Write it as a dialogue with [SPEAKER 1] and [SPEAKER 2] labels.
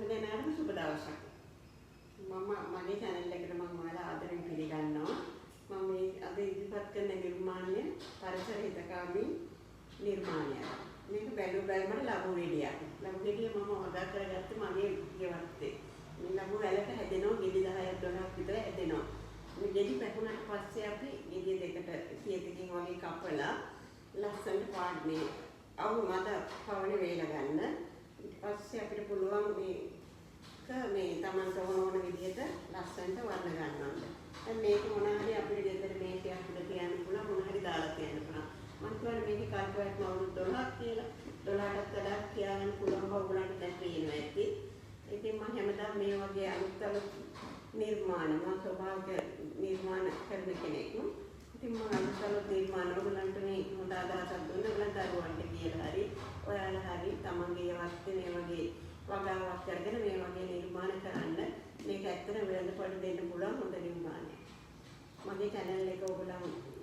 [SPEAKER 1] දෙනාටම සුබ දවසක්. මම මගේ channel එකට මම ඔයාලා ආදරෙන් පිළිගන්නවා. මම මේ අද ඉදිරිපත් කරන නිර්මාණය පරිසර හිතකාමී නිර්මාණයක්. මේක බැලුමට ලබු ගෙඩියක්. ලබු ගෙඩිය මම වගා කරගත්තේ මගේ ගෙවත්තේ. මේ ලබු වැලට හැදෙනවා ගෙඩි 10ක් 12ක් විතර හැදෙනවා. මේ ගෙඩි පැකුණාට පස්සේ අපි ගෙඩිය දෙකට සියයකින් වගේ කපලා ලස්සනට පාඩනේ අවු මත පවනේ වේලා ගන්න. ඊට පස්සේ අපිට පුළුවන් මේ Tamanට ඕන විදිහට ලස්සනට වර්ණ ගන්නවන්න. දැන් මේක මොනවා හරි අපිට ගෙදර මේකයක් උඩ තියන්න පුළුවන් මොනවා හරි දාලා තියන්න පුළුවන්. මම කියන්නේ මේකේ කල්පයක් අවුරුදු 12ක් කියලා. 12කට වඩා තියාගන්න පුළුවන් බව ඔයගලන්ට දැන් පේනවා ඇති. ඉතින් මම හැමදාම මේ වගේ අලුත් නිර්මාණ මම ස්වභාවික නිර්මාණ කරන කෙනෙක්. ඉතින් මම අලුත් නිර්මාණ ඔයගලන්ට මේ හොඳ අදහසක් දුන්නා. ඔයගලන්ට දරුවන්ට කියලා හරි ඔයාලා හරි තමන්ගේ යවත්තේ මේ වගේ වගාවක් කරගෙන මේ වගේ නිර්මාණ කරන්න මේක ඇත්තට වෙළඳපොළ දෙන්න පුළුවන් හොඳ නිර්මාණයක්. මගේ channel එක ඔයගොල්ලෝ